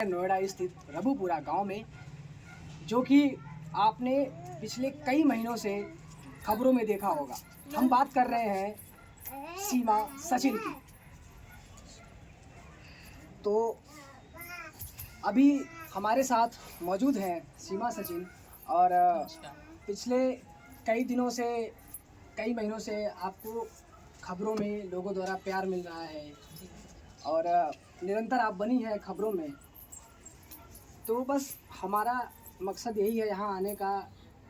नोएडा स्थित रबुपुरा गांव में, जो कि आपने पिछले कई महीनों से खबरों में देखा होगा। हम बात कर रहे हैं सीमा सचिन की। तो अभी हमारे साथ मौजूद हैं सीमा सचिन, और पिछले कई दिनों से, कई महीनों से आपको खबरों में लोगों द्वारा प्यार मिल रहा है और निरंतर आप बनी है खबरों में। तो बस हमारा मकसद यही है यहाँ आने का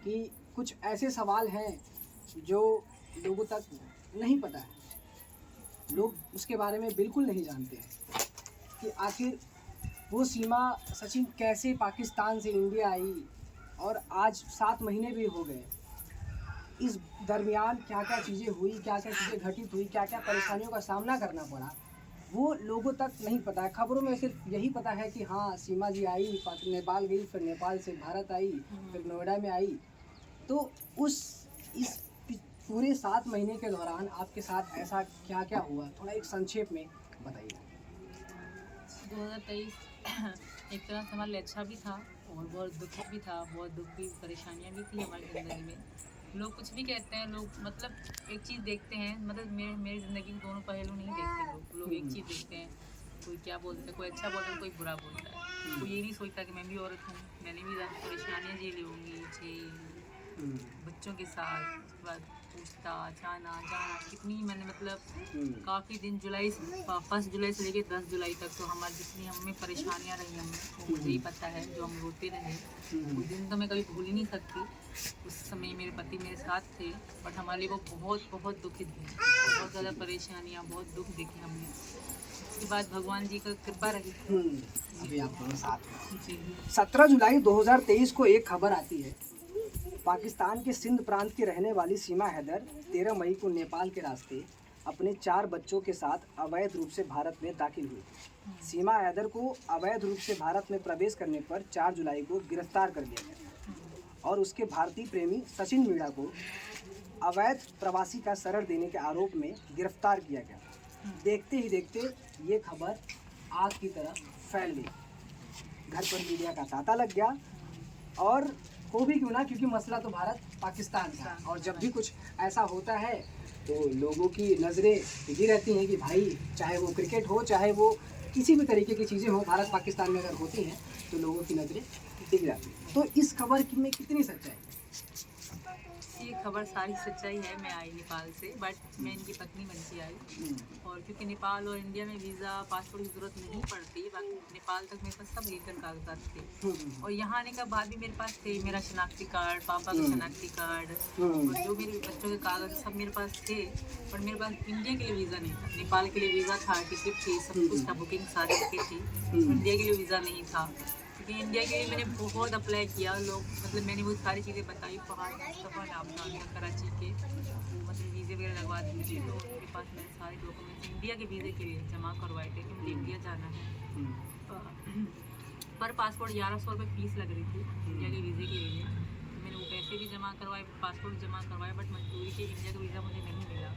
कि कुछ ऐसे सवाल हैं जो लोगों तक नहीं पता है, लोग उसके बारे में बिल्कुल नहीं जानते हैं कि आखिर वो सीमा सचिन कैसे पाकिस्तान से इंडिया आई, और आज 7 महीने भी हो गए। इस दरमियान क्या क्या चीज़ें हुई, क्या क्या चीज़ें घटित हुई, क्या क्या परेशानियों का सामना करना पड़ा, वो लोगों तक नहीं पता है। खबरों में सिर्फ यही पता है कि हाँ सीमा जी आई, नेपाल गई, फिर नेपाल से भारत आई, फिर नोएडा में आई। तो इस पूरे 7 महीने के दौरान आपके साथ ऐसा क्या क्या हुआ, थोड़ा एक संक्षेप में बताइए। 2023 एक तरह से हमारे लिए अच्छा भी था और बहुत दुख भी था, बहुत दुख भी, परेशानियाँ भी थी हमारी ज़िंदगी में। लोग कुछ भी कहते हैं, लोग मतलब एक चीज़ देखते हैं, मतलब मेरी ज़िंदगी में दोनों पहलू नहीं देखते लोग एक चीज़ देखते हैं। कोई क्या बोलता है, कोई अच्छा बोलता है, कोई बुरा बोलता है। कोई ये नहीं सोचता कि मैं भी औरत हूँ, मैंने भी ज़्यादा परेशानियाँ झेली होंगी, बच्चों के साथ। उसके बाद पूछताछ, आना जाना, कितनी मैंने मतलब काफ़ी दिन, 1 जुलाई से लेकर 10 जुलाई तक तो हमारी जितनी हमें परेशानियाँ रही हमें, वो मुझे ही पता है। जो हम रोते रहे उस दिन तो मैं कभी भूल ही नहीं सकती। उस समय मेरे पति मेरे साथ थे, बट हमारे लिए वो बहुत बहुत दुखित थे, बहुत ज़्यादा परेशानियाँ, बहुत दुख देखे हमने। उसके बाद भगवान जी का कृपा रही। अभी आप दोनों साथ हैं। जी 17 जुलाई 2023 को एक खबर आती है, पाकिस्तान के सिंध प्रांत की रहने वाली सीमा हैदर 13 मई को नेपाल के रास्ते अपने 4 बच्चों के साथ अवैध रूप से भारत में दाखिल हुई। सीमा हैदर को अवैध रूप से भारत में प्रवेश करने पर 4 जुलाई को गिरफ्तार कर लिया गया और उसके भारतीय प्रेमी सचिन मीणा को अवैध प्रवासी का शरण देने के आरोप में गिरफ्तार किया गया। देखते ही देखते ये खबर आग की तरह फैल गई, घर पर मीडिया का तांता लग गया। और हो भी क्यों ना, क्योंकि मसला तो भारत पाकिस्तान का, और जब भी कुछ ऐसा होता है तो लोगों की नज़रें टिकी रहती हैं कि भाई चाहे वो क्रिकेट हो, चाहे वो किसी भी तरीके की चीज़ें हो, भारत पाकिस्तान में अगर होती हैं तो लोगों की नज़रें टिक जाती हैं। तो इस खबर में कितनी सच्चाई? ये खबर सारी सच्चाई है। मैं आई नेपाल से, बट मैं इनकी पत्नी बन के आई। और क्योंकि नेपाल और इंडिया में वीज़ा, पासपोर्ट की ज़रूरत नहीं पड़ती, बाकी नेपाल तक मेरे पास सब लीगल कागजात थे। और यहाँ आने का बाद भी मेरे पास थे, मेरा शनाख्ती कार्ड, पापा का शनाख्ती कार्ड, और जो मेरे बच्चों के कागज सब मेरे पास थे। पर मेरे पास इंडिया के लिए वीज़ा नहीं था। नेपाल के लिए वीज़ा था, टिकट थी, सब कुछ था, बुकिंग सारी की थी। इंडिया के लिए वीज़ा नहीं था, क्योंकि इंडिया के लिए मैंने बहुत अप्लाई किया। लोग मतलब मैंने वो सारी चीज़ें बताई, पहाड़ सफ़र नाम कराची के, मतलब वीज़े वगैरह लगवा दीजिए। तो मेरे पास मेरे सारे डॉक्यूमेंट्स इंडिया के वीज़े के लिए जमा करवाए थे कि मुझे इंडिया जाना है। पर पासपोर्ट 1100 रुपये फ़ीस लग रही थी इंडिया के वीज़े के लिए। तो मैंने वो पैसे भी जमा करवाए, पासपोर्ट जमा करवाए, बट मजबूरी के इंडिया का वीज़ा मुझे नहीं मिला,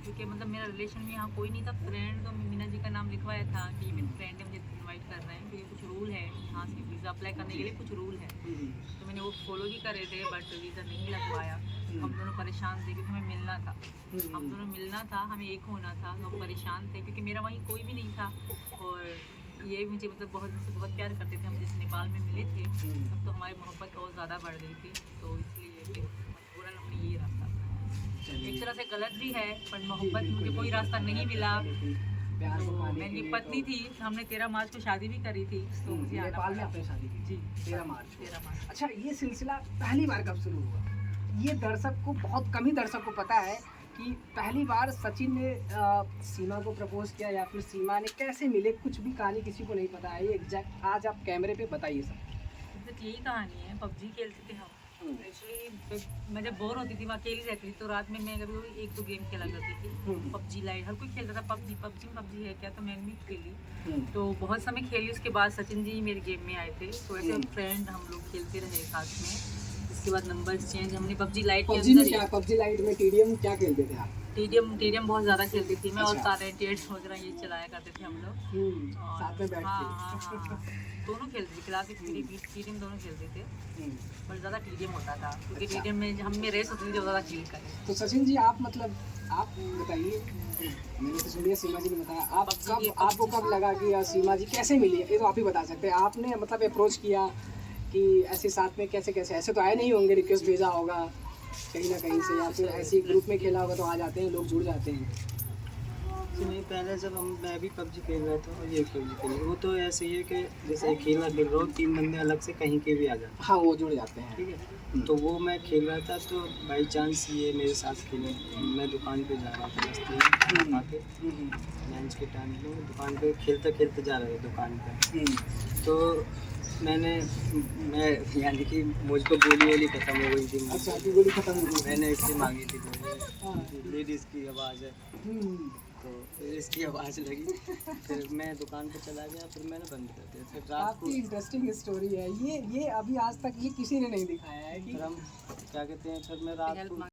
क्योंकि मतलब मेरा रिलेशन में यहाँ कोई नहीं था। फ्रेंड तो मीना जी का नाम लिखवाया था कि मेरे फ्रेंड है, मुझे इनवाइट कर रहे हैं, क्योंकि कुछ रूल है यहाँ से वीज़ा अप्लाई करने के लिए, कुछ रूल है। तो मैंने वो फॉलो भी करे थे, बट वीज़ा नहीं लग पाया। हम दोनों परेशान थे क्योंकि हमें मिलना था, हम दोनों मिलना था, हमें एक होना था। तो हम परेशान थे क्योंकि मेरा वहीं कोई भी नहीं था, और ये मुझे मतलब बहुत प्यार करते थे। हम जिस नेपाल में मिले थे तब तो हमारी मोहब्बत और ज़्यादा बढ़ गई थी। तो इसलिए फिर मजबूरन हमने ये रास्ता अपनाया। एक तरह से गलत भी है, पर मोहब्बत, मुझे कोई रास्ता नहीं मिला। तो मेरी पत्नी थी, हमने 13 मार्च को शादी भी करी थी। तो मुझे नेपाल में आपने शादी की? जी 13 मार्च। 13 मार्च। अच्छा, ये सिलसिला पहली बार कब शुरू हुआ? ये दर्शक को, बहुत कम ही दर्शक को पता है कि पहली बार सचिन ने सीमा को प्रपोज किया या फिर सीमा ने कैसे मिले, कुछ भी कहानी किसी को नहीं पता है। ये एग्जैक्ट आज आप कैमरे पे बताइए सब। यही कहानी है। पबजी खेलते थे हम। एक्चुअली मैं जब बोर होती थी, मैं अकेली रहती थी, तो रात में मैं कभी 1-2 गेम खेला करती थी। पबजी लाइट हर कोई खेलता था, पबजी है क्या, तो मैंने भी खेली। तो बहुत समय खेली। उसके बाद सचिन जी मेरे गेम में आए थे, तो ऐसे फ्रेंड हम लोग खेलते रहे साथ में। उसके बाद नंबर चेंज, हमने पबजी लाइट में क्या, पबजी लाइट में टीडीएम क्या खेलते थे आप? टीडीएम बहुत ज़्यादा खेलती थी मैं, और अच्छा। तारे टेट्स वगैरह ये चलाया करते थे हम लोग। और साथ में बैठ हाँ के। हाँ हाँ हाँ, दोनों खेलते थे, क्लासिक टीडीएम दोनों खेलते थे, पर ज़्यादा टीडीएम होता था क्योंकि अच्छा। टीडीएम में हम में रेस होती थी जो ज़्यादा खेल करें। तो सचिन जी आप मतलब आप बताइए, मैंने तो सुनिए सीमा जी ने बताया, आप कब आपको कब लगा कि यार सीमा जी कैसे मिली है, ये तो आप ही बता सकते हैं। आपने मतलब अप्रोच किया कि ऐसे साथ में कैसे कैसे, ऐसे तो आए नहीं होंगे, रिक्वेस्ट भेजा होगा कहीं ना कहीं से, या फिर ऐसे ग्रुप में खेला होगा तो आ जाते हैं लोग, जुड़ जाते हैं। नहीं, पहले जब मैं भी पबजी खेल रहा था और ये पबजी खेल रहा, वो तो ऐसे ही है कि जैसे खेल रहा हूँ 3 बंदे अलग से कहीं के भी आ जाते हाँ वो जुड़ जाते हैं। हैं, ठीक है। तो वो मैं खेल रहा था तो बाई चांस ये मेरे साथ खेले, मैं दुकान पे जा रहा था रास्ते में आके, लंच के टाइम में दुकान पे खेलते खेलते जा रहा था दुकान पे। तो मैं यानी कि मुझको गोली वोली खत्म हो गई थी। अच्छा आपकी गोली खत्म हो गई। मैंने इससे मांगी थी हाँ। गोली, लेडीज़ की आवाज़ है, तो फिर इसकी आवाज़ लगी, फिर मैं दुकान पे चला गया, फिर मैंने बंद कर दिया। फिर रात को काफ़ी इंटरेस्टिंग स्टोरी है ये अभी आज तक ये किसी ने नहीं दिखाया है कि फिर हम क्या कहते हैं, फिर मैं रात को